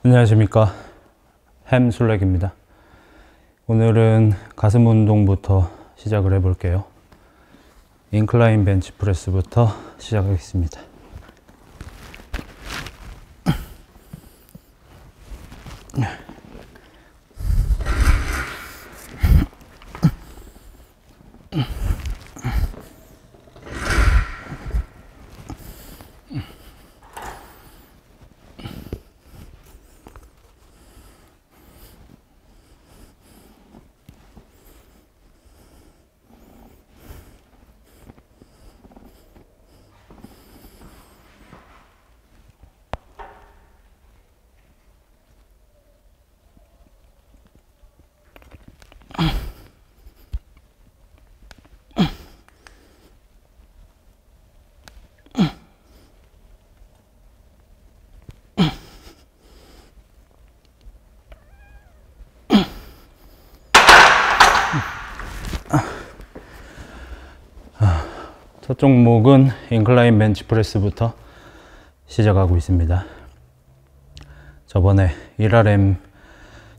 안녕하십니까, 햄술렉입니다. 오늘은 가슴 운동부터 시작을 해 볼게요. 인클라인 벤치 프레스부터 시작하겠습니다. 첫 종목은 인클라인 벤치 프레스부터 시작하고 있습니다. 저번에 1RM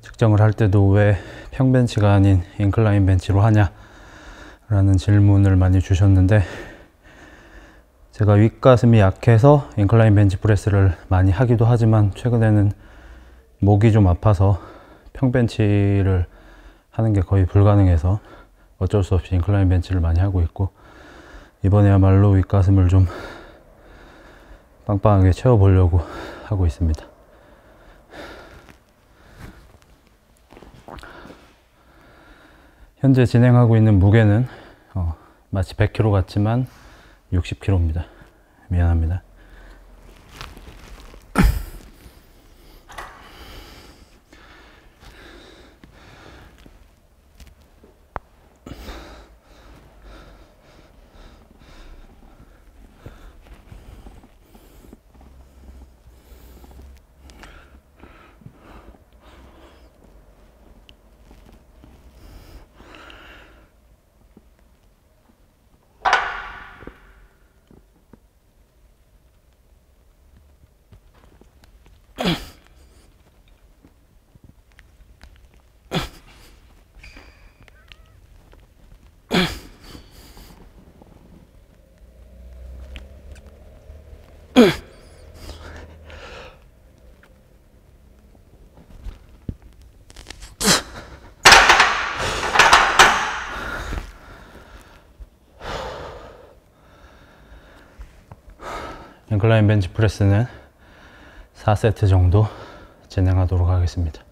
측정을 할 때도 왜 평벤치가 아닌 인클라인 벤치로 하냐 라는 질문을 많이 주셨는데, 제가 윗가슴이 약해서 인클라인 벤치 프레스를 많이 하기도 하지만 최근에는 목이 좀 아파서 평벤치를 하는 게 거의 불가능해서 어쩔 수 없이 인클라인 벤치를 많이 하고 있고, 이번에야말로 윗가슴을 좀 빵빵하게 채워보려고 하고 있습니다. 현재 진행하고 있는 무게는 마치 100kg 같지만 60kg입니다. 미안합니다. 인클라인 벤치 프레스는 4세트 정도 진행하도록 하겠습니다.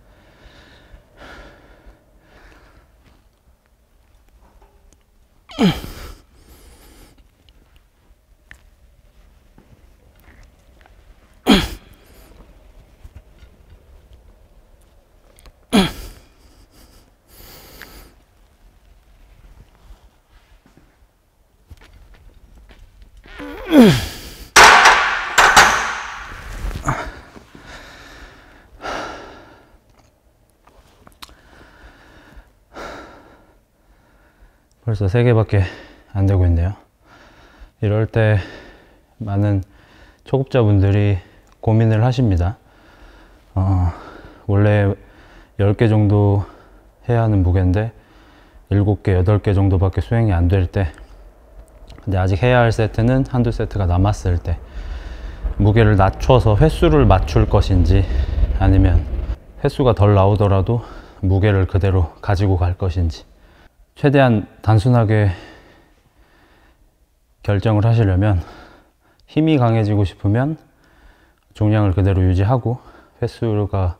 벌써 3개밖에 안 되고 있네요. 이럴 때 많은 초급자분들이 고민을 하십니다. 원래 10개 정도 해야 하는 무게인데 7개, 8개 정도밖에 수행이 안 될 때, 근데 아직 해야 할 세트는 한두 세트가 남았을 때 무게를 낮춰서 횟수를 맞출 것인지, 아니면 횟수가 덜 나오더라도 무게를 그대로 가지고 갈 것인지, 최대한 단순하게 결정을 하시려면 힘이 강해지고 싶으면 중량을 그대로 유지하고 횟수가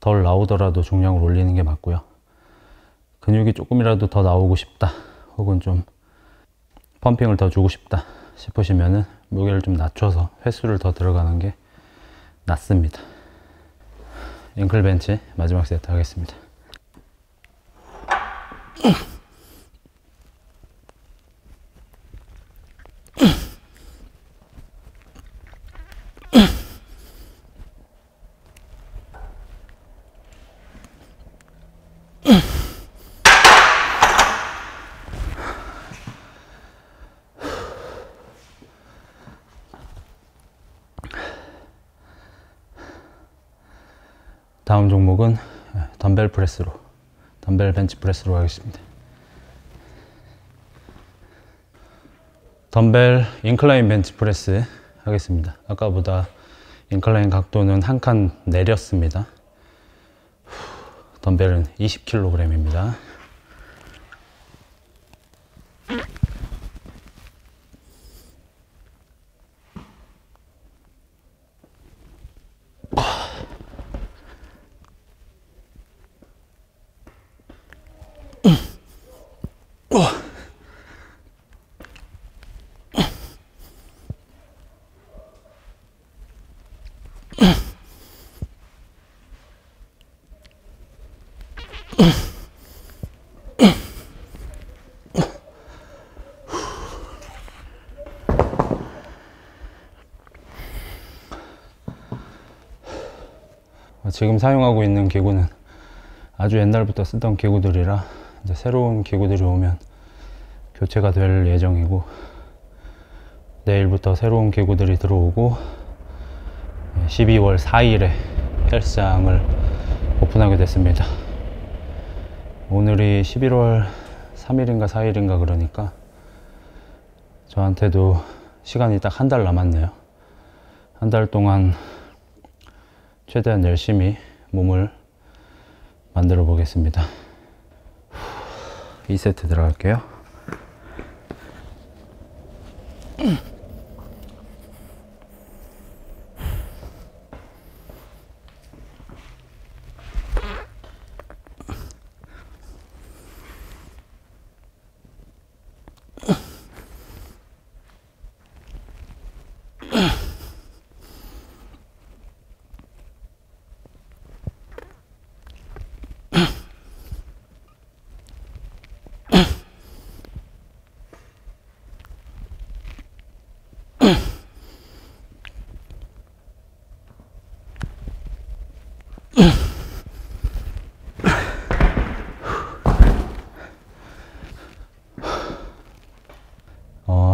덜 나오더라도 중량을 올리는 게 맞고요. 근육이 조금이라도 더 나오고 싶다, 혹은 좀 펌핑을 더 주고 싶다 싶으시면은 무게를 좀 낮춰서 횟수를 더 들어가는 게 낫습니다. 앵클 벤치 마지막 세트 하겠습니다. 다음 종목은 덤벨 프레스로, 덤벨 벤치 프레스로 하겠습니다. 덤벨 인클라인 벤치 프레스 하겠습니다. 아까보다 인클라인 각도는 한 칸 내렸습니다. 덤벨은 20kg입니다. 지금 사용하고 있는 기구는 아주 옛날부터 쓰던 기구들이라 이제 새로운 기구들이 오면 교체가 될 예정이고, 내일부터 새로운 기구들이 들어오고 12월 4일에 헬스장을 오픈하게 됐습니다. 오늘이 11월 3일인가 4일인가 그러니까 저한테도 시간이 딱 한 달 남았네요. 한 달 동안 최대한 열심히 몸을 만들어 보겠습니다. 2세트 들어갈게요.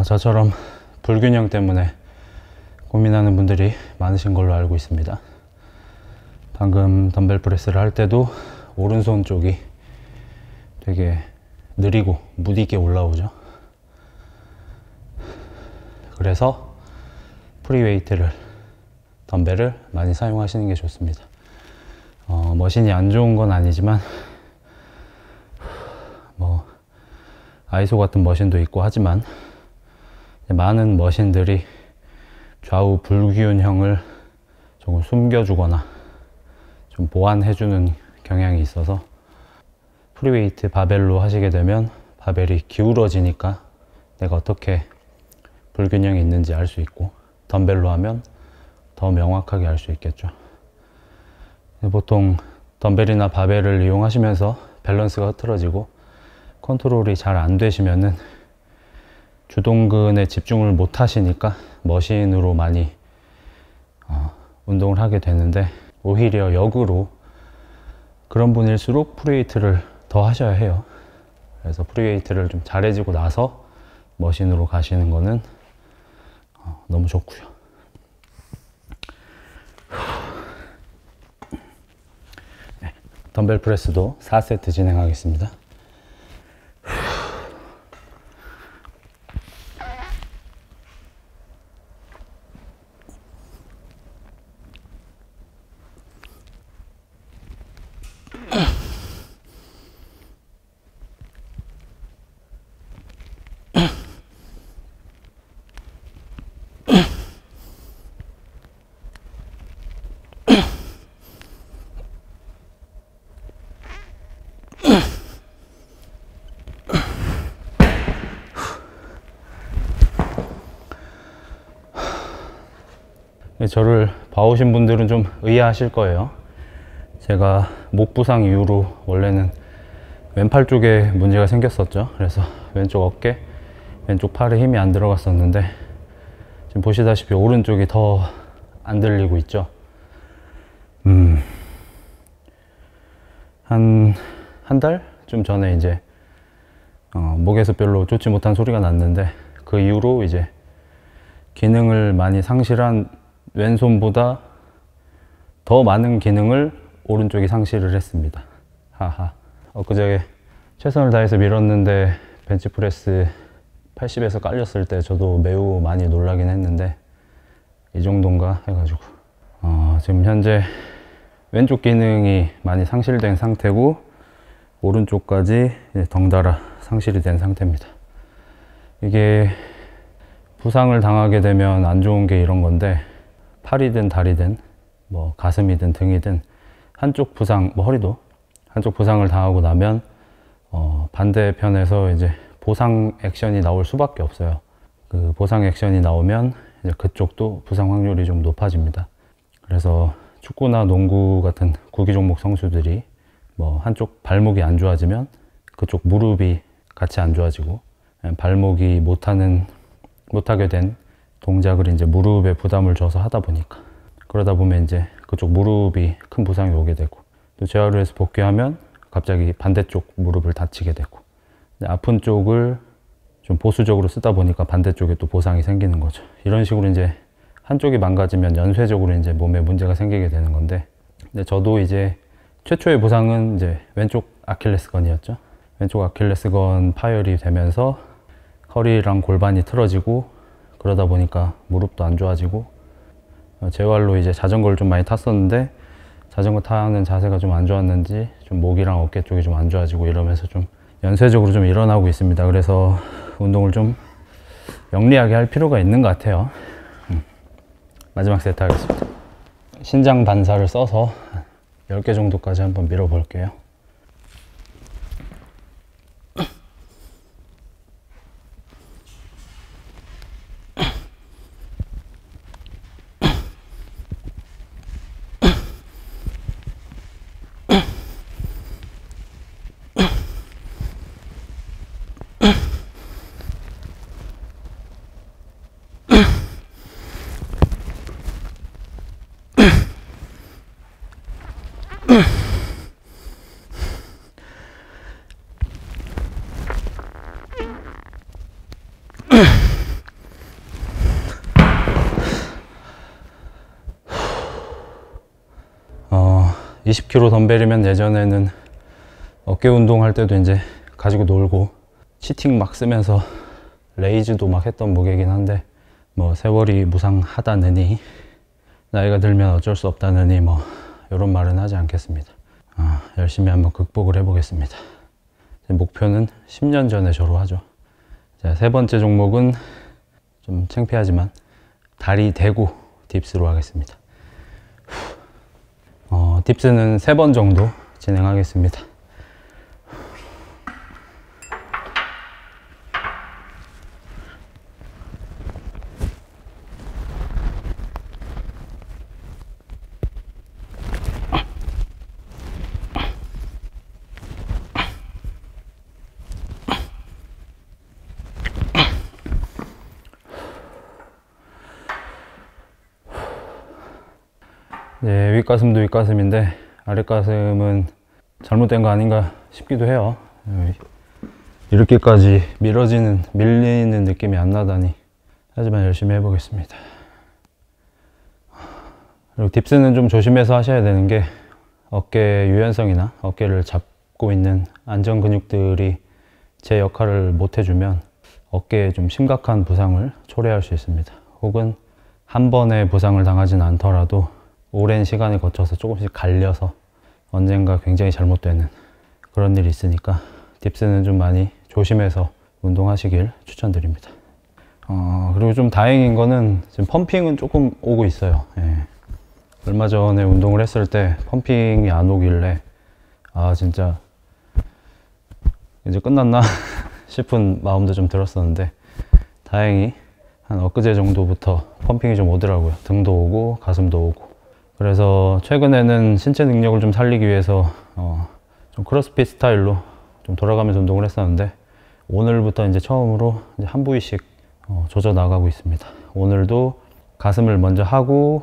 저처럼 불균형 때문에 고민하는 분들이 많으신 걸로 알고 있습니다. 방금 덤벨 프레스를 할 때도 오른손 쪽이 되게 느리고 무디게 올라오죠. 그래서 프리웨이트를, 덤벨을 많이 사용하시는 게 좋습니다. 머신이 안 좋은 건 아니지만 뭐 아이소 같은 머신도 있고 하지만 많은 머신들이 좌우 불균형을 조금 숨겨주거나 좀 보완해주는 경향이 있어서, 프리웨이트 바벨로 하시게 되면 바벨이 기울어지니까 내가 어떻게 불균형이 있는지 알 수 있고, 덤벨로 하면 더 명확하게 알 수 있겠죠. 보통 덤벨이나 바벨을 이용하시면서 밸런스가 흐트러지고 컨트롤이 잘 안 되시면은 주동근에 집중을 못 하시니까 머신으로 많이 운동을 하게 되는데, 오히려 역으로 그런 분일수록 프리웨이트를 더 하셔야 해요. 그래서 프리웨이트를 좀 잘해지고 나서 머신으로 가시는 거는 너무 좋고요. 네, 덤벨 프레스도 4세트 진행하겠습니다. 저를 봐오신 분들은 좀 의아하실 거예요. 제가 목 부상 이후로 원래는 왼팔 쪽에 문제가 생겼었죠. 그래서 왼쪽 어깨, 왼쪽 팔에 힘이 안 들어갔었는데, 지금 보시다시피 오른쪽이 더 안 들리고 있죠. 한 달쯤 전에 이제 목에서 별로 좋지 못한 소리가 났는데, 그 이후로 이제 기능을 많이 상실한, 왼손보다 더 많은 기능을 오른쪽이 상실을 했습니다. 하하. 엊그제 최선을 다해서 밀었는데 벤치프레스 80에서 깔렸을 때 저도 매우 많이 놀라긴 했는데 이 정도인가 해가지고 지금 현재 왼쪽 기능이 많이 상실된 상태고 오른쪽까지 덩달아 상실이 된 상태입니다. 이게 부상을 당하게 되면 안 좋은 게 이런 건데, 팔이든 다리든 뭐 가슴이든 등이든 한쪽 부상, 뭐 허리도 한쪽 부상을 당하고 나면 반대편에서 이제 보상 액션이 나올 수밖에 없어요. 그 보상 액션이 나오면 이제 그쪽도 부상 확률이 좀 높아집니다. 그래서 축구나 농구 같은 구기 종목 선수들이 뭐 한쪽 발목이 안 좋아지면 그쪽 무릎이 같이 안 좋아지고, 발목이 못하게 된 동작을 이제 무릎에 부담을 줘서 하다 보니까, 그러다 보면 이제 그쪽 무릎이 큰 부상이 오게 되고, 또 재활을 해서 복귀하면 갑자기 반대쪽 무릎을 다치게 되고, 아픈 쪽을 좀 보수적으로 쓰다 보니까 반대쪽에 또 보상이 생기는 거죠. 이런 식으로 이제 한쪽이 망가지면 연쇄적으로 이제 몸에 문제가 생기게 되는 건데, 근데 저도 이제 최초의 부상은 이제 왼쪽 아킬레스건이었죠. 왼쪽 아킬레스건 파열이 되면서 허리랑 골반이 틀어지고, 그러다 보니까 무릎도 안 좋아지고, 재활로 이제 자전거를 좀 많이 탔었는데 자전거 타는 자세가 좀 안 좋았는지 좀 목이랑 어깨 쪽이 좀 안 좋아지고 이러면서 좀 연쇄적으로 좀 일어나고 있습니다. 그래서 운동을 좀 영리하게 할 필요가 있는 것 같아요. 마지막 세트 하겠습니다. 신장 반사를 써서 10개 정도까지 한번 밀어 볼게요. 어, 20kg 덤벨이면 예전에는 어깨 운동할 때도 이제 가지고 놀고 치팅 막 쓰면서 레이즈도 막 했던 무게긴 한데, 뭐 세월이 무상하다느니 나이가 들면 어쩔 수 없다느니 뭐 이런 말은 하지 않겠습니다. 열심히 한번 극복을 해보겠습니다. 목표는 10년 전에 졸업하죠. 자, 세 번째 종목은 좀 창피하지만 다리 대고 딥스로 하겠습니다. 딥스는 3번 정도 진행하겠습니다. 네, 윗가슴도 윗가슴인데 아랫가슴은 잘못된 거 아닌가 싶기도 해요. 이렇게까지 밀리는 느낌이 안 나다니. 하지만 열심히 해보겠습니다. 그리고 딥스는 좀 조심해서 하셔야 되는 게, 어깨 유연성이나 어깨를 잡고 있는 안전 근육들이 제 역할을 못 해주면 어깨에 좀 심각한 부상을 초래할 수 있습니다. 혹은 한 번에 부상을 당하진 않더라도 오랜 시간을 거쳐서 조금씩 갈려서 언젠가 굉장히 잘못되는 그런 일이 있으니까 딥스는 좀 많이 조심해서 운동하시길 추천드립니다. 그리고 좀 다행인 거는 지금 펌핑은 조금 오고 있어요. 예. 얼마 전에 운동을 했을 때 펌핑이 안 오길래 진짜 이제 끝났나 싶은 마음도 좀 들었었는데, 다행히 한 엊그제 정도부터 펌핑이 좀 오더라고요. 등도 오고 가슴도 오고. 그래서 최근에는 신체 능력을 좀 살리기 위해서 좀 크로스핏 스타일로 좀 돌아가면서 운동을 했었는데, 오늘부터 이제 처음으로 이제 한 부위씩 조져 나가고 있습니다. 오늘도 가슴을 먼저 하고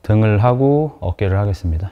등을 하고 어깨를 하겠습니다.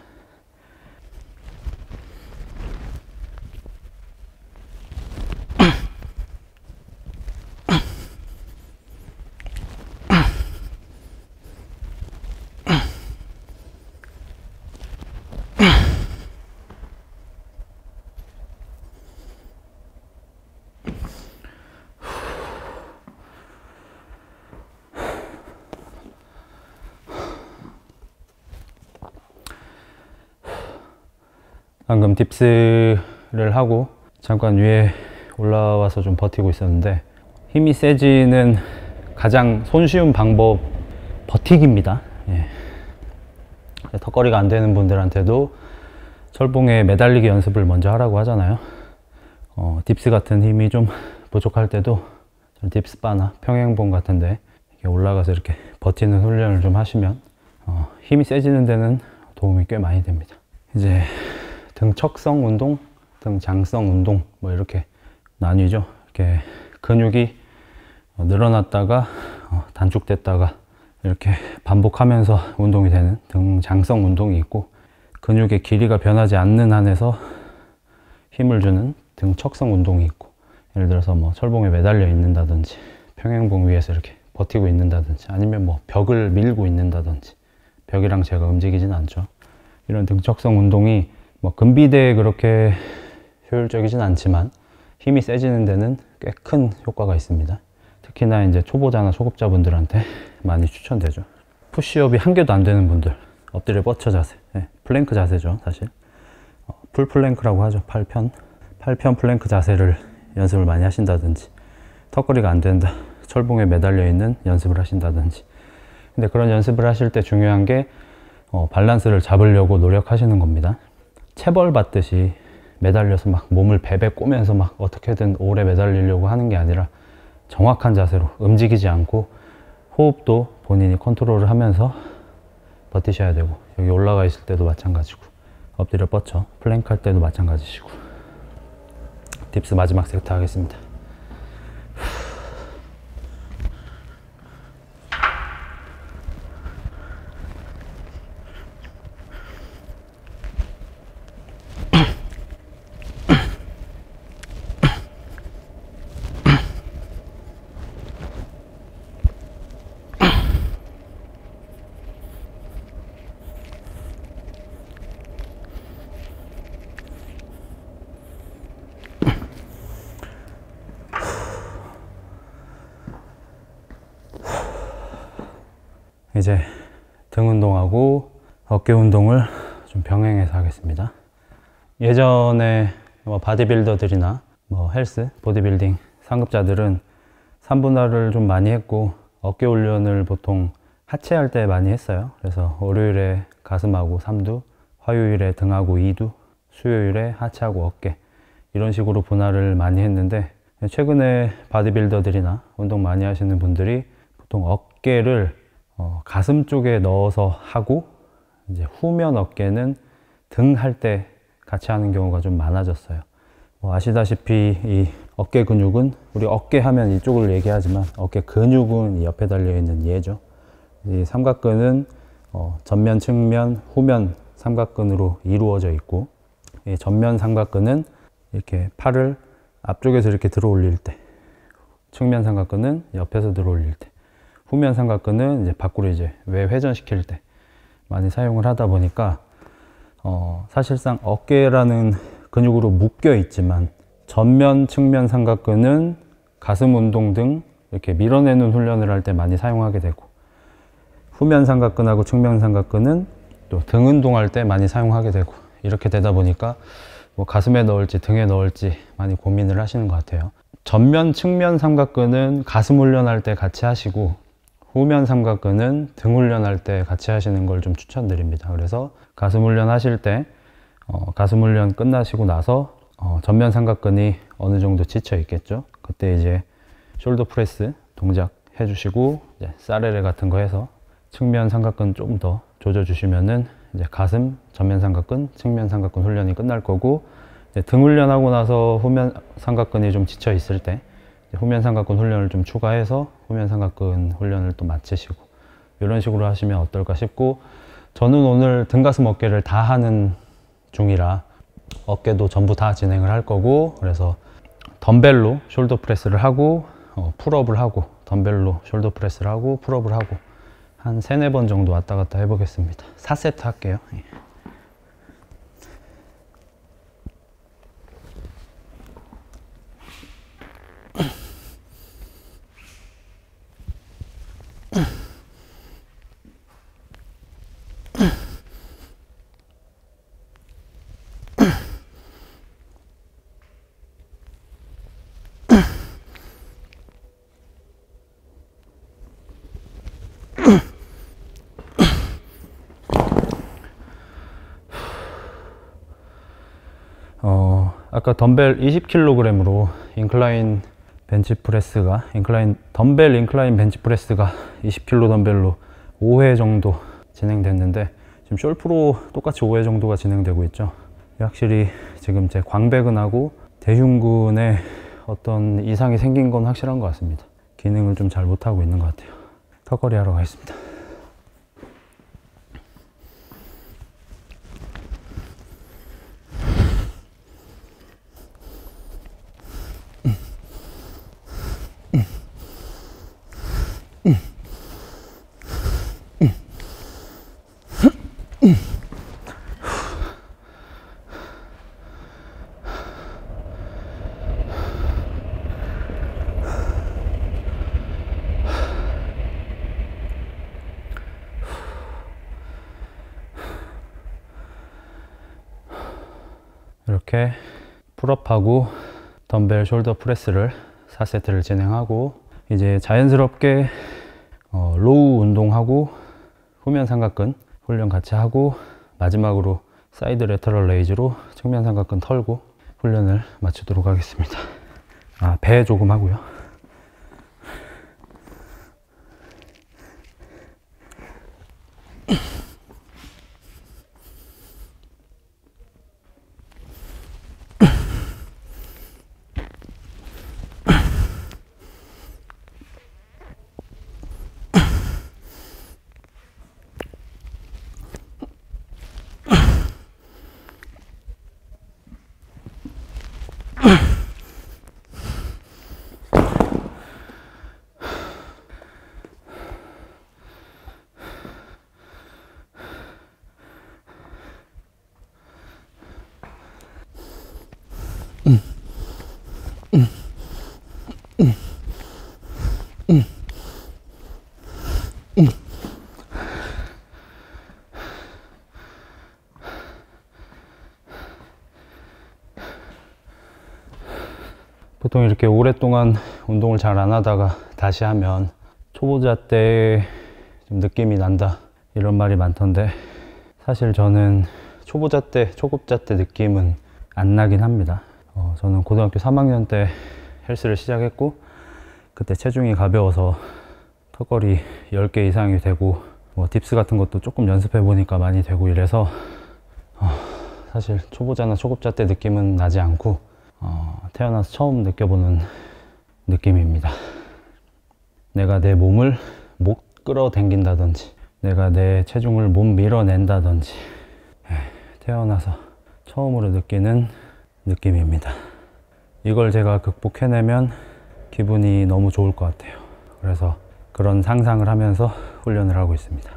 방금 딥스를 하고 잠깐 위에 올라와서 좀 버티고 있었는데, 힘이 세지는 가장 손쉬운 방법 버티기입니다. 예. 턱걸이가 안 되는 분들한테도 철봉에 매달리기 연습을 먼저 하라고 하잖아요. 딥스 같은 힘이 좀 부족할 때도 딥스 바나 평행봉 같은데 올라가서 이렇게 버티는 훈련을 좀 하시면 힘이 세지는 데는 도움이 꽤 많이 됩니다. 이제 등척성 운동, 등장성 운동 뭐 이렇게 나뉘죠. 이렇게 근육이 늘어났다가 단축됐다가 이렇게 반복하면서 운동이 되는 등장성 운동이 있고, 근육의 길이가 변하지 않는 한에서 힘을 주는 등척성 운동이 있고, 예를 들어서 뭐 철봉에 매달려 있는다든지 평행봉 위에서 이렇게 버티고 있는다든지 아니면 뭐 벽을 밀고 있는다든지, 벽이랑 제가 움직이진 않죠. 이런 등척성 운동이 뭐 근비대에 그렇게 효율적이진 않지만 힘이 세지는 데는 꽤 큰 효과가 있습니다. 특히나 이제 초보자나 초급자분들한테 많이 추천되죠. 푸시업이 한 개도 안 되는 분들, 엎드려 뻗쳐 자세, 플랭크 자세죠 사실. 풀 플랭크라고 하죠. 8편 플랭크 자세를 연습을 많이 하신다든지, 턱걸이가 안 된다, 철봉에 매달려 있는 연습을 하신다든지. 근데 그런 연습을 하실 때 중요한 게 밸런스를 잡으려고 노력하시는 겁니다. 체벌 받듯이 매달려서 막 몸을 베베 꼬면서 막 어떻게든 오래 매달리려고 하는 게 아니라 정확한 자세로 움직이지 않고 호흡도 본인이 컨트롤을 하면서 버티셔야 되고, 여기 올라가 있을 때도 마찬가지고, 엎드려 뻗쳐 플랭크 할 때도 마찬가지시고. 딥스 마지막 세트 하겠습니다. 이제 등 운동하고 어깨 운동을 좀 병행해서 하겠습니다. 예전에 뭐 바디빌더들이나 뭐 헬스, 보디빌딩 상급자들은 3분할을 좀 많이 했고, 어깨 훈련을 보통 하체 할 때 많이 했어요. 그래서 월요일에 가슴하고 3두, 화요일에 등하고 2두, 수요일에 하체하고 어깨, 이런 식으로 분할을 많이 했는데, 최근에 바디빌더들이나 운동 많이 하시는 분들이 보통 어깨를 가슴 쪽에 넣어서 하고, 이제 후면 어깨는 등 할 때 같이 하는 경우가 좀 많아졌어요. 아시다시피 이 어깨 근육은, 우리 어깨 하면 이쪽을 얘기하지만 어깨 근육은 이 옆에 달려 있는 얘죠. 이 삼각근은 전면, 측면, 후면 삼각근으로 이루어져 있고, 이 전면 삼각근은 이렇게 팔을 앞쪽에서 이렇게 들어 올릴 때, 측면 삼각근은 옆에서 들어 올릴 때, 후면 삼각근은 이제 밖으로 이제 외회전 시킬 때 많이 사용을 하다 보니까 사실상 어깨라는 근육으로 묶여 있지만, 전면, 측면 삼각근은 가슴 운동 등 이렇게 밀어내는 훈련을 할 때 많이 사용하게 되고, 후면 삼각근하고 측면 삼각근은 또 등 운동할 때 많이 사용하게 되고, 이렇게 되다 보니까 뭐 가슴에 넣을지 등에 넣을지 많이 고민을 하시는 것 같아요. 전면, 측면 삼각근은 가슴 훈련할 때 같이 하시고, 후면 삼각근은 등 훈련할 때 같이 하시는 걸 좀 추천드립니다. 그래서 가슴 훈련 하실 때 가슴 훈련 끝나시고 나서 전면 삼각근이 어느 정도 지쳐 있겠죠. 그때 이제 숄더 프레스 동작 해주시고, 이제 사레레 같은 거 해서 측면 삼각근 좀 더 조져 주시면은 이제 가슴, 전면 삼각근, 측면 삼각근 훈련이 끝날 거고, 이제 등 훈련하고 나서 후면 삼각근이 좀 지쳐 있을 때 후면 삼각근 훈련을 좀 추가해서 후면 삼각근 훈련을 또 마치시고, 이런 식으로 하시면 어떨까 싶고, 저는 오늘 등, 가슴, 어깨를 다 하는 중이라 어깨도 전부 다 진행을 할 거고, 그래서 덤벨로 숄더 프레스를 하고 풀업을 하고, 덤벨로 숄더 프레스를 하고 풀업을 하고 한 3, 4번 정도 왔다 갔다 해보겠습니다. 4세트 할게요. 아까 덤벨 20kg으로 인클라인 덤벨 인클라인 벤치프레스가 20kg 덤벨로 5회 정도 진행됐는데, 지금 숄프로 똑같이 5회 정도가 진행되고 있죠. 확실히 지금 제 광배근하고 대흉근에 어떤 이상이 생긴 건 확실한 것 같습니다. 기능을 좀 잘 못하고 있는 것 같아요. 턱걸이 하러 가겠습니다. 이렇게 풀업하고 덤벨 숄더 프레스를 4세트를 진행하고, 이제 자연스럽게 로우 운동하고 후면 삼각근 훈련 같이 하고, 마지막으로 사이드 레터럴 레이즈로 측면 삼각근 털고 훈련을 마치도록 하겠습니다. 배 조금 하고요. 보통 이렇게 오랫동안 운동을 잘 안 하다가 다시 하면 초보자 때 좀 느낌이 난다, 이런 말이 많던데, 사실 저는 초급자 때 느낌은 안 나긴 합니다. 저는 고등학교 3학년 때 헬스를 시작했고, 그때 체중이 가벼워서 턱걸이 10개 이상이 되고, 딥스 같은 것도 조금 연습해 보니까 많이 되고 이래서 사실 초보자나 초급자 때 느낌은 나지 않고 태어나서 처음 느껴보는 느낌입니다. 내가 내 몸을 못 끌어당긴다든지, 내가 내 체중을 못 밀어낸다든지, 태어나서 처음으로 느끼는 느낌입니다. 이걸 제가 극복해내면 기분이 너무 좋을 것 같아요. 그래서 그런 상상을 하면서 훈련을 하고 있습니다.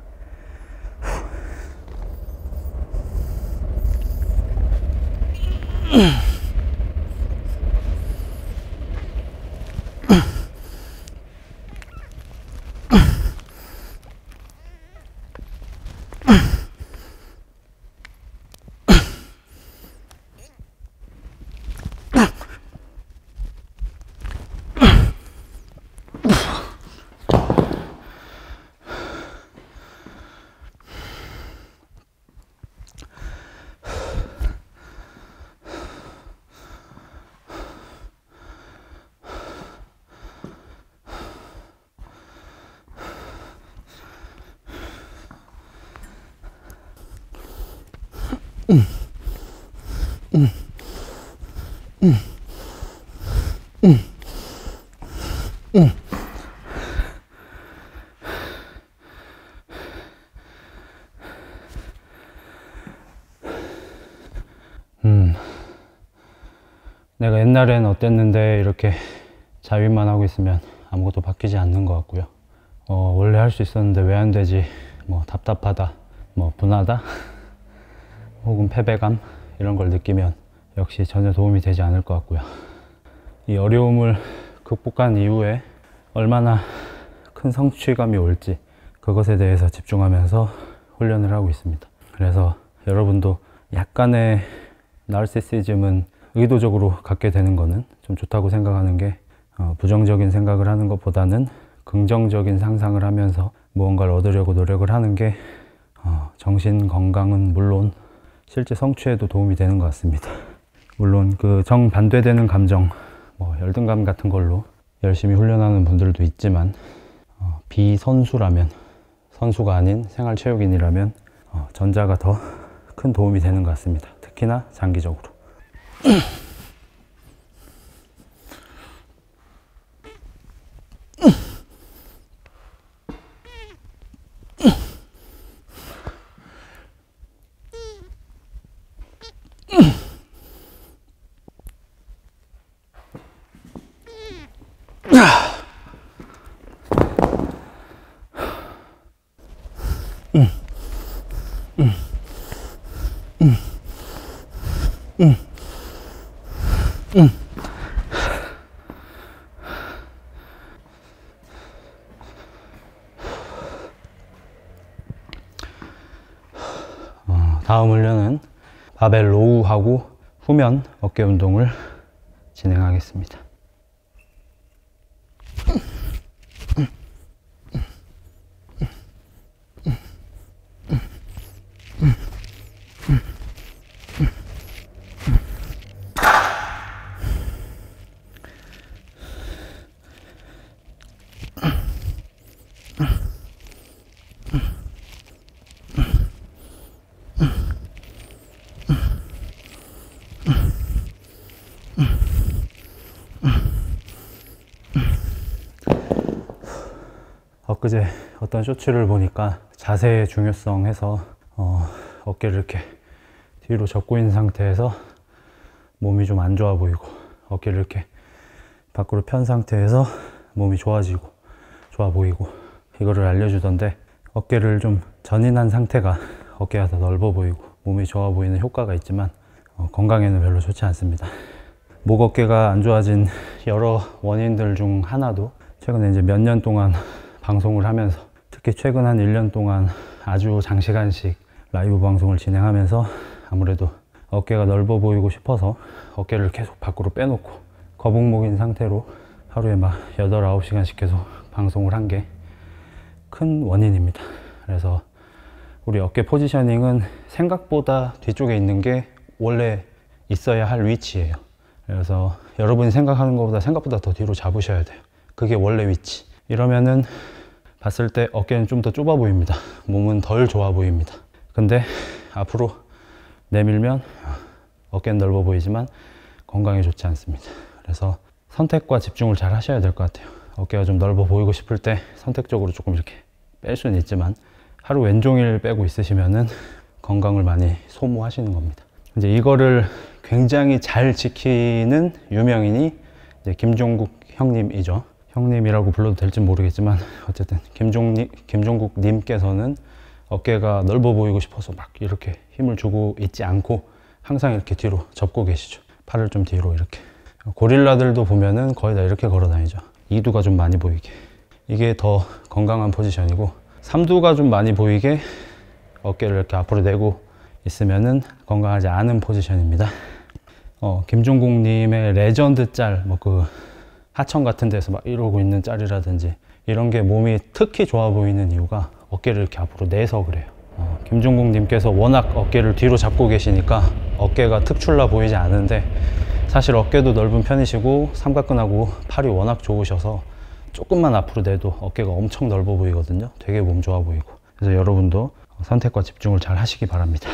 내가 옛날엔 어땠는데 이렇게 자위만 하고 있으면 아무것도 바뀌지 않는 것 같고요. 원래 할 수 있었는데 왜 안 되지, 답답하다, 분하다, 혹은 패배감, 이런 걸 느끼면 역시 전혀 도움이 되지 않을 것 같고요. 이 어려움을 극복한 이후에 얼마나 큰 성취감이 올지, 그것에 대해서 집중하면서 훈련을 하고 있습니다. 그래서 여러분도 약간의 나르시시즘은 의도적으로 갖게 되는 거는 좀 좋다고 생각하는 게, 부정적인 생각을 하는 것보다는 긍정적인 상상을 하면서 무언가를 얻으려고 노력을 하는 게 정신 건강은 물론 실제 성취에도 도움이 되는 것 같습니다. 물론 그 정반대되는 감정, 뭐 열등감 같은 걸로 열심히 훈련하는 분들도 있지만 비선수라면, 선수가 아닌 생활체육인이라면 전자가 더 큰 도움이 되는 것 같습니다. 특히나 장기적으로. 다음 훈련은 바벨 로우하고 후면 어깨 운동을 진행하겠습니다. 엊그제 어떤 쇼츠를 보니까 자세의 중요성 해서 어깨를 이렇게 뒤로 접고 있는 상태에서 몸이 좀 안 좋아 보이고, 어깨를 이렇게 밖으로 편 상태에서 몸이 좋아지고 좋아 보이고, 이거를 알려주던데, 어깨를 좀 전인한 상태가 어깨가 더 넓어 보이고 몸이 좋아 보이는 효과가 있지만 건강에는 별로 좋지 않습니다. 목 어깨가 안 좋아진 여러 원인들 중 하나도 최근에 이제 몇 년 동안 방송을 하면서, 특히 최근 한 1년 동안 아주 장시간씩 라이브 방송을 진행하면서 아무래도 어깨가 넓어 보이고 싶어서 어깨를 계속 밖으로 빼놓고 거북목인 상태로 하루에 막 8, 9시간씩 계속 방송을 한 게 큰 원인입니다. 그래서 우리 어깨 포지셔닝은 생각보다 뒤쪽에 있는 게 원래 있어야 할 위치예요. 그래서 여러분이 생각하는 것보다 생각보다 더 뒤로 잡으셔야 돼요. 그게 원래 위치. 이러면은 봤을 때 어깨는 좀 더 좁아 보입니다. 몸은 덜 좋아 보입니다. 근데 앞으로 내밀면 어깨는 넓어 보이지만 건강에 좋지 않습니다. 그래서 선택과 집중을 잘 하셔야 될 것 같아요. 어깨가 좀 넓어 보이고 싶을 때 선택적으로 조금 이렇게 뺄 수는 있지만, 하루 왼종일 빼고 있으시면은 건강을 많이 소모하시는 겁니다. 이제 이거를 굉장히 잘 지키는 유명인이 이제 김종국 형님이죠. 형님이라고 불러도 될지 모르겠지만 어쨌든 김종국 님께서는 어깨가 넓어 보이고 싶어서 막 이렇게 힘을 주고 있지 않고 항상 이렇게 뒤로 접고 계시죠. 팔을 좀 뒤로 이렇게. 고릴라들도 보면은 거의 다 이렇게 걸어 다니죠. 2두가 좀 많이 보이게. 이게 더 건강한 포지션이고, 3두가 좀 많이 보이게 어깨를 이렇게 앞으로 내고 있으면은 건강하지 않은 포지션입니다. 김종국 님의 레전드 짤, 뭐 그 하천 같은 데서 막 이러고 있는 짤이라든지 이런 게 몸이 특히 좋아 보이는 이유가 어깨를 이렇게 앞으로 내서 그래요. 김종국 님께서 워낙 어깨를 뒤로 잡고 계시니까 어깨가 특출나 보이지 않은데, 사실 어깨도 넓은 편이시고 삼각근하고 팔이 워낙 좋으셔서 조금만 앞으로 내도 어깨가 엄청 넓어 보이거든요. 되게 몸 좋아 보이고. 그래서 여러분도 선택과 집중을 잘 하시기 바랍니다.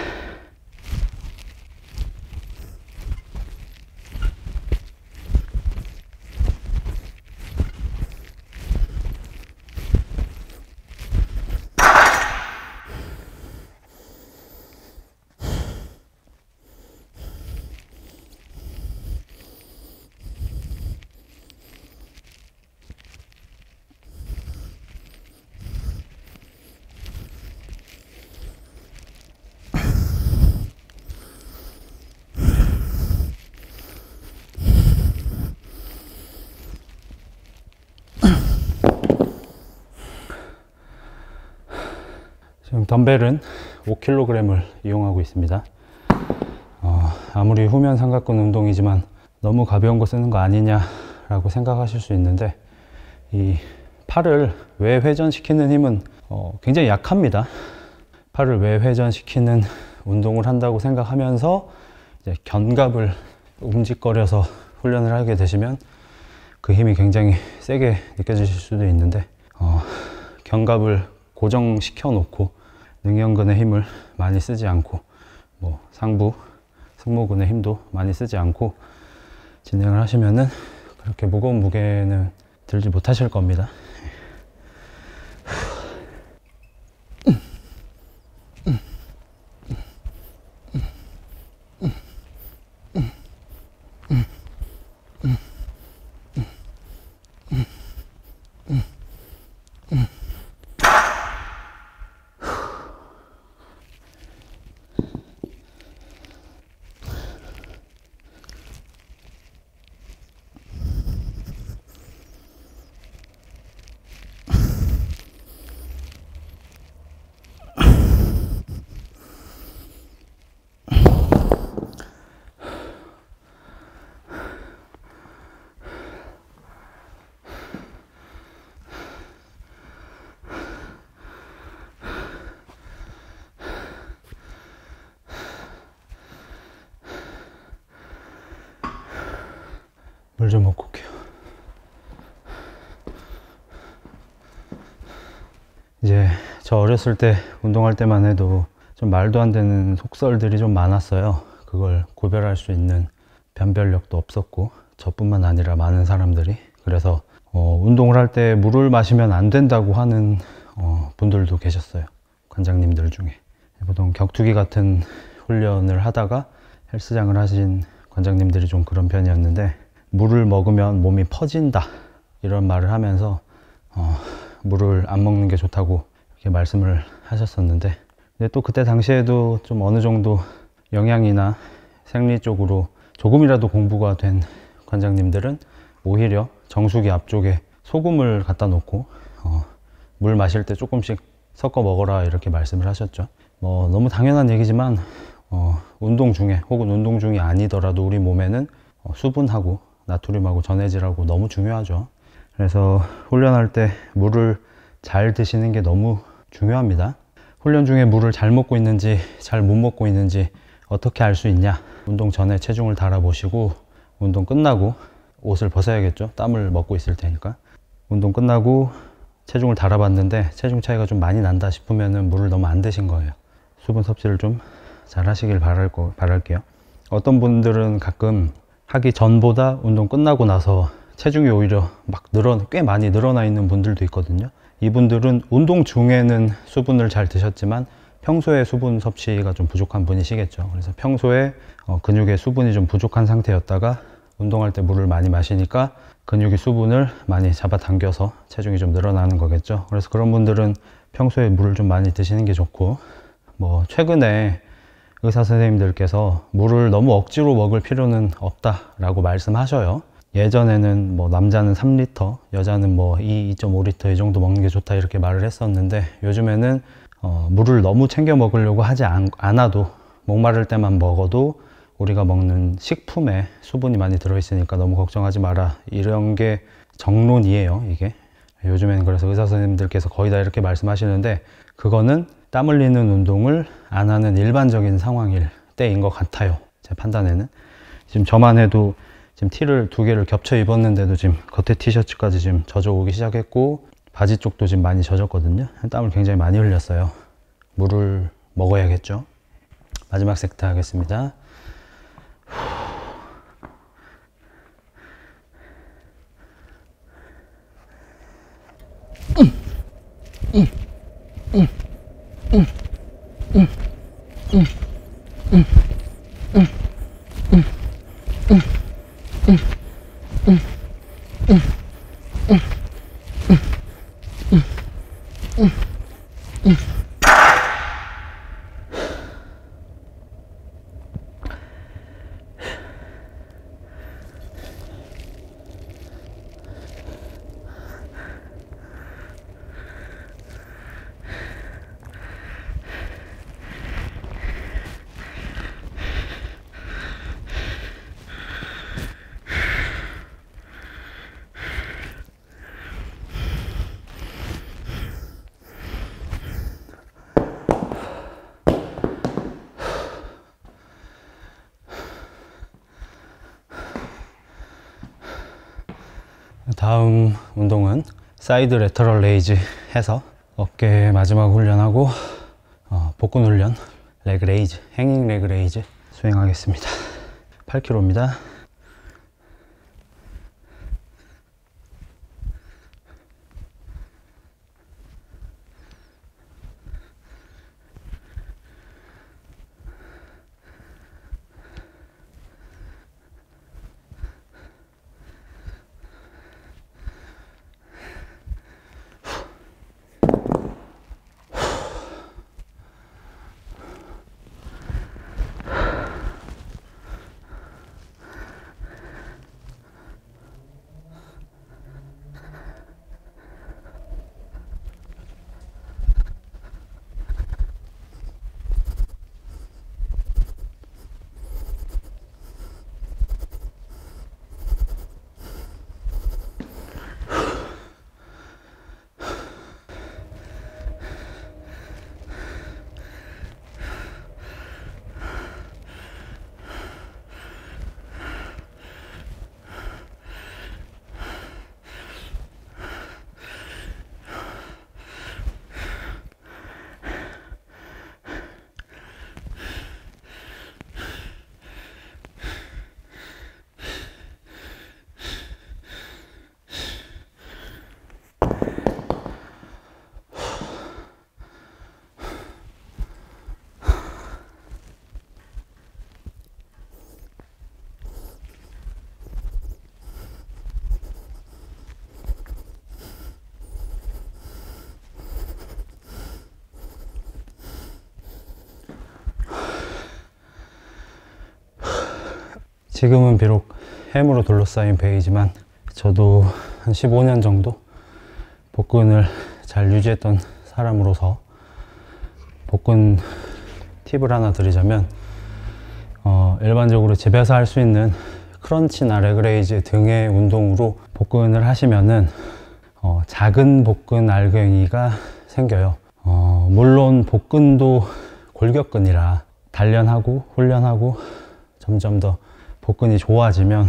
지금 덤벨은 5kg을 이용하고 있습니다. 아무리 후면 삼각근 운동이지만 너무 가벼운 거 쓰는 거 아니냐 라고 생각하실 수 있는데, 이 팔을 외회전시키는 힘은 굉장히 약합니다. 팔을 외회전시키는 운동을 한다고 생각하면서 이제 견갑을 움직거려서 훈련을 하게 되시면 그 힘이 굉장히 세게 느껴지실 수도 있는데, 견갑을 고정시켜 놓고 능형근의 힘을 많이 쓰지 않고, 뭐 상부 승모근의 힘도 많이 쓰지 않고 진행을 하시면은 그렇게 무거운 무게는 들지 못하실 겁니다. 물 좀 먹고 올게요. 이제 저 어렸을 때 운동할 때만 해도 좀 말도 안 되는 속설들이 좀 많았어요. 그걸 구별할 수 있는 변별력도 없었고, 저뿐만 아니라 많은 사람들이. 그래서 운동을 할 때 물을 마시면 안 된다고 하는 분들도 계셨어요. 관장님들 중에. 보통 격투기 같은 훈련을 하다가 헬스장을 하신 관장님들이 좀 그런 편이었는데, 물을 먹으면 몸이 퍼진다 이런 말을 하면서 물을 안 먹는 게 좋다고 이렇게 말씀을 하셨었는데, 근데 또 그때 당시에도 좀 어느 정도 영양이나 생리 쪽으로 조금이라도 공부가 된 관장님들은 오히려 정수기 앞쪽에 소금을 갖다 놓고 물 마실 때 조금씩 섞어 먹어라 이렇게 말씀을 하셨죠. 뭐 너무 당연한 얘기지만 운동 중에 혹은 운동 중이 아니더라도 우리 몸에는 수분하고 나트륨하고 전해질하고 너무 중요하죠. 그래서 훈련할 때 물을 잘 드시는 게 너무 중요합니다. 훈련 중에 물을 잘 먹고 있는지 잘 못 먹고 있는지 어떻게 알 수 있냐? 운동 전에 체중을 달아보시고, 운동 끝나고 옷을 벗어야겠죠. 땀을 먹고 있을 테니까. 운동 끝나고 체중을 달아봤는데 체중 차이가 좀 많이 난다 싶으면 물을 너무 안 드신 거예요. 수분 섭취를 좀 잘 하시길 바랄게요. 어떤 분들은 가끔 하기 전보다 운동 끝나고 나서 체중이 오히려 막 꽤 많이 늘어나 있는 분들도 있거든요. 이분들은 운동 중에는 수분을 잘 드셨지만 평소에 수분 섭취가 좀 부족한 분이시겠죠. 그래서 평소에 근육에 수분이 좀 부족한 상태였다가 운동할 때 물을 많이 마시니까 근육이 수분을 많이 잡아당겨서 체중이 좀 늘어나는 거겠죠. 그래서 그런 분들은 평소에 물을 좀 많이 드시는 게 좋고, 뭐 최근에 의사 선생님들께서 물을 너무 억지로 먹을 필요는 없다라고 말씀하셔요. 예전에는 뭐 남자는 3리터, 여자는 뭐 2.5리터 이 정도 먹는 게 좋다 이렇게 말을 했었는데, 요즘에는 물을 너무 챙겨 먹으려고 하지 않아도, 목마를 때만 먹어도 우리가 먹는 식품에 수분이 많이 들어있으니까 너무 걱정하지 마라, 이런 게 정론이에요. 이게 요즘에는 그래서 의사 선생님들께서 거의 다 이렇게 말씀하시는데, 그거는 땀 흘리는 운동을 안 하는 일반적인 상황일 때인 것 같아요. 제 판단에는. 지금 저만 해도 지금 티를 2개를 겹쳐 입었는데도 지금 겉에 티셔츠까지 지금 젖어 오기 시작했고, 바지 쪽도 지금 많이 젖었거든요. 땀을 굉장히 많이 흘렸어요. 물을 먹어야겠죠. 마지막 세트 하겠습니다. 다음 운동은 사이드 레터럴 레이즈 해서 어깨 마지막 훈련하고 복근 훈련, 레그 레이즈, 행잉 레그 레이즈 수행하겠습니다. 8kg입니다. 지금은 비록 햄으로 둘러싸인 배이지만 저도 한 15년 정도 복근을 잘 유지했던 사람으로서 복근 팁을 하나 드리자면 일반적으로 집에서 할 수 있는 크런치나 레그레이즈 등의 운동으로 복근을 하시면은 작은 복근 알갱이가 생겨요. 물론 복근도 골격근이라 단련하고 훈련하고 점점 더 복근이 좋아지면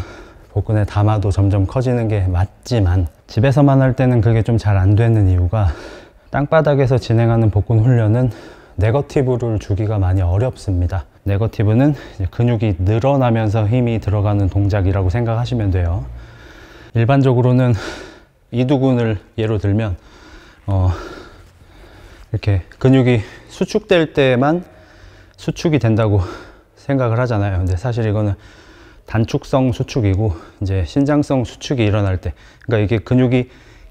복근의 담아도 점점 커지는 게 맞지만 집에서만 할 때는 그게 좀 잘 안 되는 이유가 땅바닥에서 진행하는 복근 훈련은 네거티브를 주기가 많이 어렵습니다. 네거티브는 근육이 늘어나면서 힘이 들어가는 동작이라고 생각하시면 돼요. 일반적으로는 이두근을 예로 들면 이렇게 근육이 수축될 때만 수축이 된다고 생각을 하잖아요. 근데 사실 이거는 단축성 수축이고 이제 신장성 수축이 일어날 때, 그러니까 이게 근육이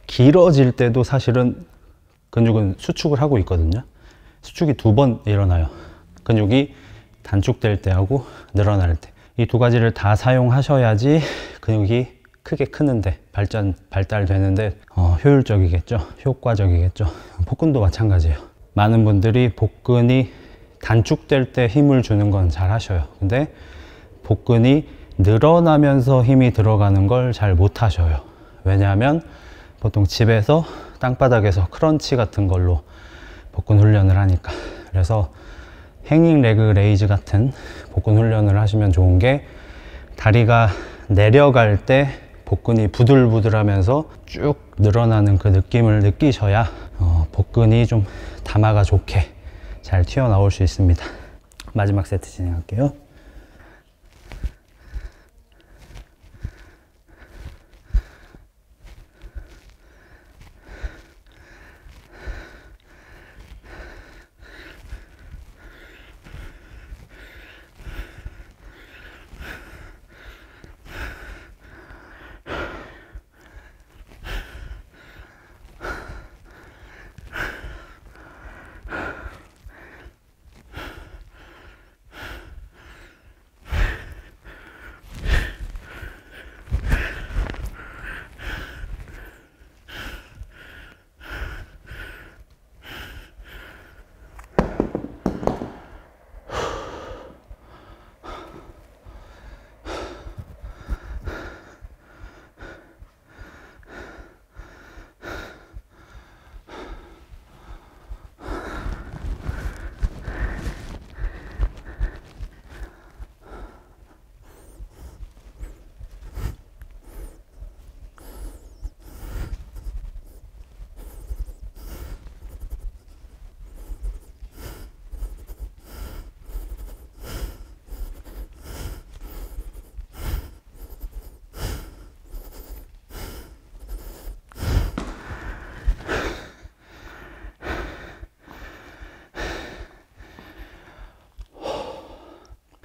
길어질 때도 사실은 근육은 수축을 하고 있거든요. 수축이 두 번 일어나요. 근육이 단축될 때하고 늘어날 때. 이 두 가지를 다 사용하셔야지 근육이 크게 크는데 발달되는데 효율적이겠죠. 효과적이겠죠. 복근도 마찬가지예요. 많은 분들이 복근이 단축될 때 힘을 주는 건 잘 하셔요. 근데 복근이 늘어나면서 힘이 들어가는 걸 잘 못 하셔요. 왜냐하면 보통 집에서 땅바닥에서 크런치 같은 걸로 복근 훈련을 하니까. 그래서 행잉 레그 레이즈 같은 복근 훈련을 하시면 좋은 게 다리가 내려갈 때 복근이 부들부들하면서 쭉 늘어나는 그 느낌을 느끼셔야 복근이 좀 담아가 좋게 잘 튀어나올 수 있습니다. 마지막 세트 진행할게요.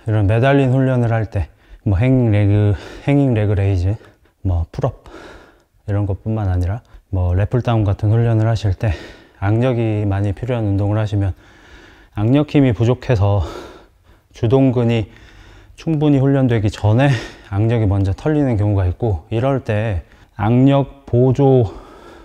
이런 매달린 훈련을 할 때 뭐 행잉 레그 레이즈, 뭐 풀업 이런 것뿐만 아니라 뭐 래플다운 같은 훈련을 하실 때 악력이 많이 필요한 운동을 하시면 악력 힘이 부족해서 주동근이 충분히 훈련되기 전에 악력이 먼저 털리는 경우가 있고, 이럴 때 악력 보조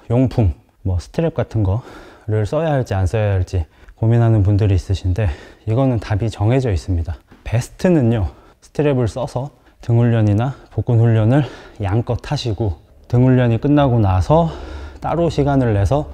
용품 뭐 스트랩 같은 거를 써야 할지 안 써야 할지 고민하는 분들이 있으신데, 이거는 답이 정해져 있습니다. 베스트는요, 스트랩을 써서 등 훈련이나 복근 훈련을 양껏 하시고 등 훈련이 끝나고 나서 따로 시간을 내서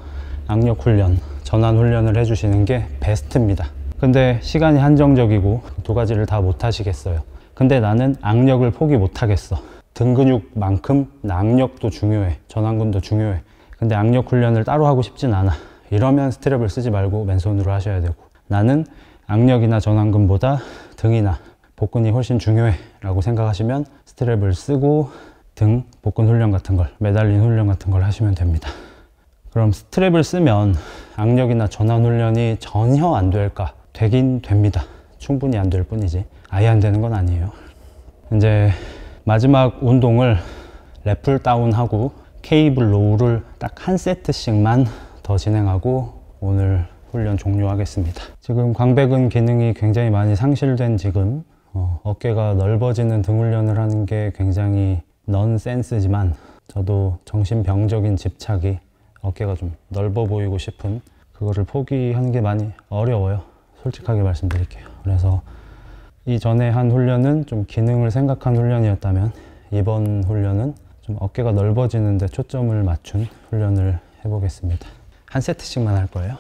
악력 훈련, 전환 훈련을 해주시는 게 베스트입니다. 근데 시간이 한정적이고 두 가지를 다 못 하시겠어요. 근데 나는 악력을 포기 못 하겠어. 등 근육만큼 악력도 중요해, 전완근도 중요해. 근데 악력 훈련을 따로 하고 싶진 않아. 이러면 스트랩을 쓰지 말고 맨손으로 하셔야 되고, 나는 악력이나 전완근보다 등이나 복근이 훨씬 중요해 라고 생각하시면 스트랩을 쓰고 등, 복근 훈련 같은 걸, 매달린 훈련 같은 걸 하시면 됩니다. 그럼 스트랩을 쓰면 악력이나 전완 훈련이 전혀 안 될까? 되긴 됩니다. 충분히 안 될 뿐이지 아예 안 되는 건 아니에요. 이제 마지막 운동을 래플 다운하고 케이블 로우를 딱 한 세트씩만 더 진행하고 오늘 훈련 종료하겠습니다. 지금 광배근 기능이 굉장히 많이 상실된 지금 어깨가 넓어지는 등 훈련을 하는 게 굉장히 넌센스지만, 저도 정신병적인 집착이 어깨가 좀 넓어 보이고 싶은 그거를 포기하는 게 많이 어려워요. 솔직하게 말씀드릴게요. 그래서 이전에 한 훈련은 좀 기능을 생각한 훈련이었다면, 이번 훈련은 좀 어깨가 넓어지는 데 초점을 맞춘 훈련을 해보겠습니다. 한 세트씩만 할 거예요.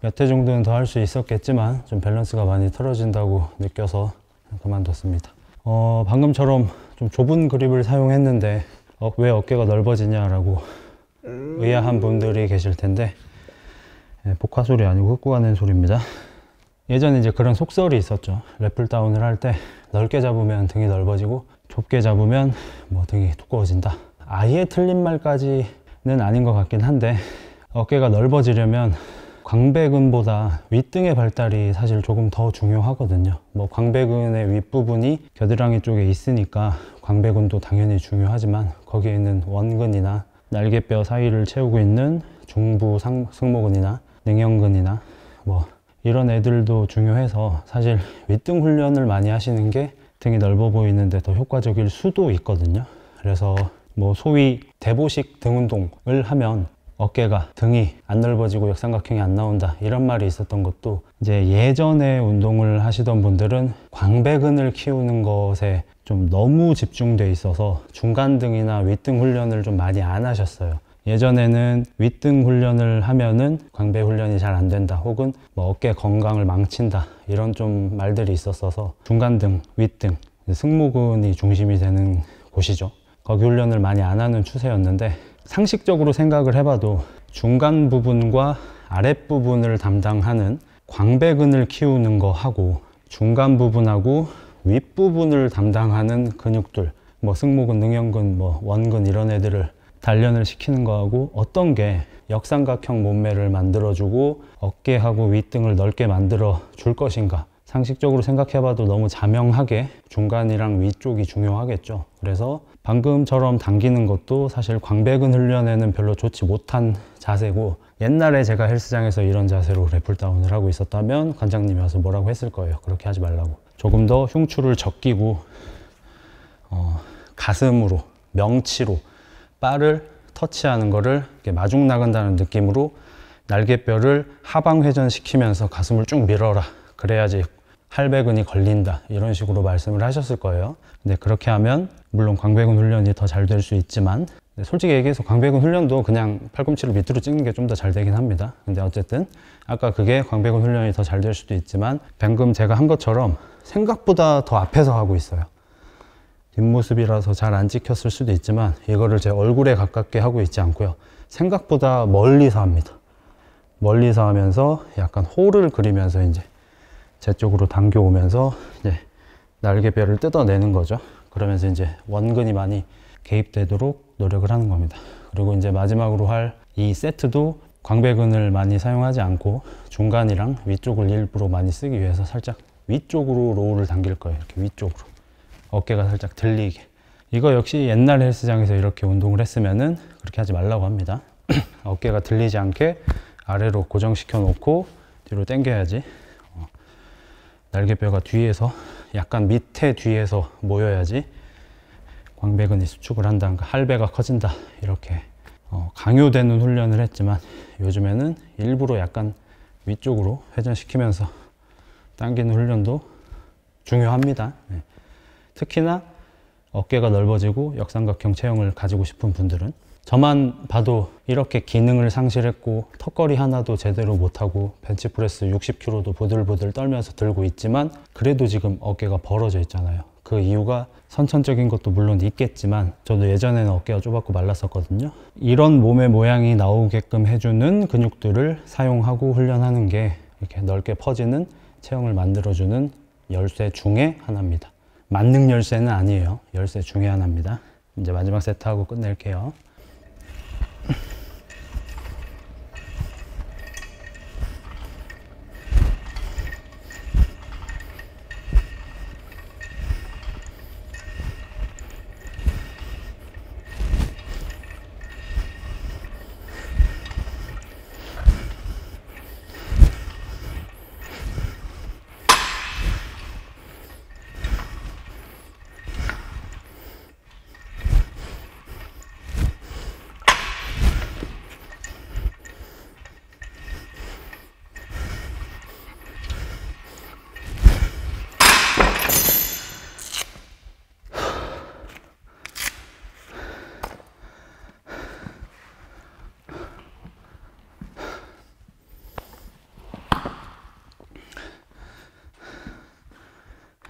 몇 회 정도는 더 할 수 있었겠지만 좀 밸런스가 많이 틀어진다고 느껴서 그만뒀습니다. 방금처럼 좀 좁은 그립을 사용했는데 왜 어깨가 넓어지냐라고 의아한 분들이 계실 텐데, 복화 소리 아니고 흑구가 낸 소리입니다. 예전에 이제 그런 속설이 있었죠. 래플 다운을 할 때 넓게 잡으면 등이 넓어지고 좁게 잡으면 뭐 등이 두꺼워진다. 아예 틀린 말까지는 아닌 것 같긴 한데, 어깨가 넓어지려면 광배근보다 윗등의 발달이 사실 조금 더 중요하거든요. 뭐 광배근의 윗부분이 겨드랑이 쪽에 있으니까 광배근도 당연히 중요하지만, 거기에 있는 원근이나 날개뼈 사이를 채우고 있는 중부 승모근이나 능형근이나 뭐 이런 애들도 중요해서, 사실 윗등 훈련을 많이 하시는 게 등이 넓어 보이는데 더 효과적일 수도 있거든요. 그래서 뭐 소위 대보식 등 운동을 하면 어깨가, 등이 안 넓어지고 역삼각형이 안 나온다, 이런 말이 있었던 것도, 이제 예전에 운동을 하시던 분들은 광배근을 키우는 것에 좀 너무 집중돼 있어서 중간등이나 윗등 훈련을 좀 많이 안 하셨어요. 예전에는 윗등 훈련을 하면은 광배 훈련이 잘 안 된다, 혹은 뭐 어깨 건강을 망친다, 이런 좀 말들이 있었어서 중간등, 윗등, 승모근이 중심이 되는 곳이죠. 거기 훈련을 많이 안 하는 추세였는데, 상식적으로 생각을 해봐도 중간 부분과 아랫부분을 담당하는 광배근을 키우는 거 하고 중간 부분하고 윗부분을 담당하는 근육들, 뭐 승모근, 능형근, 뭐 원근 이런 애들을 단련을 시키는 거하고 어떤 게 역삼각형 몸매를 만들어주고 어깨하고 윗등을 넓게 만들어 줄 것인가, 상식적으로 생각해봐도 너무 자명하게 중간이랑 위쪽이 중요하겠죠. 그래서 방금처럼 당기는 것도 사실 광배근 훈련에는 별로 좋지 못한 자세고, 옛날에 제가 헬스장에서 이런 자세로 래플 다운을 하고 있었다면 관장님이 와서 뭐라고 했을 거예요. 그렇게 하지 말라고. 조금 더 흉추를 적기고 가슴으로, 명치로 바를 터치하는 거를 이렇게 마중 나간다는 느낌으로 날개뼈를 하방 회전시키면서 가슴을 쭉 밀어라, 그래야지 할배근이 걸린다 이런 식으로 말씀을 하셨을 거예요. 근데 그렇게 하면 물론 광배근 훈련이 더 잘 될 수 있지만 솔직히 얘기해서 광배근 훈련도 그냥 팔꿈치를 밑으로 찍는 게 좀 더 잘 되긴 합니다. 근데 어쨌든 아까 그게 광배근 훈련이 더 잘 될 수도 있지만 방금 제가 한 것처럼 생각보다 더 앞에서 하고 있어요. 뒷모습이라서 잘 안 찍혔을 수도 있지만 이거를 제 얼굴에 가깝게 하고 있지 않고요. 생각보다 멀리서 합니다. 멀리서 하면서 약간 홀을 그리면서 이제 제 쪽으로 당겨오면서 이제 날개뼈를 뜯어내는 거죠. 그러면서 이제 원근이 많이 개입되도록 노력을 하는 겁니다. 그리고 이제 마지막으로 할 이 세트도 광배근을 많이 사용하지 않고 중간이랑 위쪽을 일부러 많이 쓰기 위해서 살짝 위쪽으로 로우를 당길 거예요. 이렇게 위쪽으로. 어깨가 살짝 들리게. 이거 역시 옛날 헬스장에서 이렇게 운동을 했으면은 그렇게 하지 말라고 합니다. 어깨가 들리지 않게 아래로 고정시켜 놓고 뒤로 당겨야지. 날개뼈가 뒤에서 약간 밑에 뒤에서 모여야지 광배근이 수축을 한다, 할배가 커진다 이렇게 강요되는 훈련을 했지만 요즘에는 일부러 약간 위쪽으로 회전시키면서 당기는 훈련도 중요합니다. 네. 특히나 어깨가 넓어지고 역삼각형 체형을 가지고 싶은 분들은 저만 봐도 이렇게 기능을 상실했고 턱걸이 하나도 제대로 못하고 벤치프레스 60kg도 보들보들 떨면서 들고 있지만 그래도 지금 어깨가 벌어져 있잖아요. 그 이유가 선천적인 것도 물론 있겠지만 저도 예전에는 어깨가 좁았고 말랐었거든요. 이런 몸의 모양이 나오게끔 해주는 근육들을 사용하고 훈련하는 게 이렇게 넓게 퍼지는 체형을 만들어주는 열쇠 중에 하나입니다. 만능 열쇠는 아니에요. 열쇠 중에 하나입니다. 이제 마지막 세트하고 끝낼게요.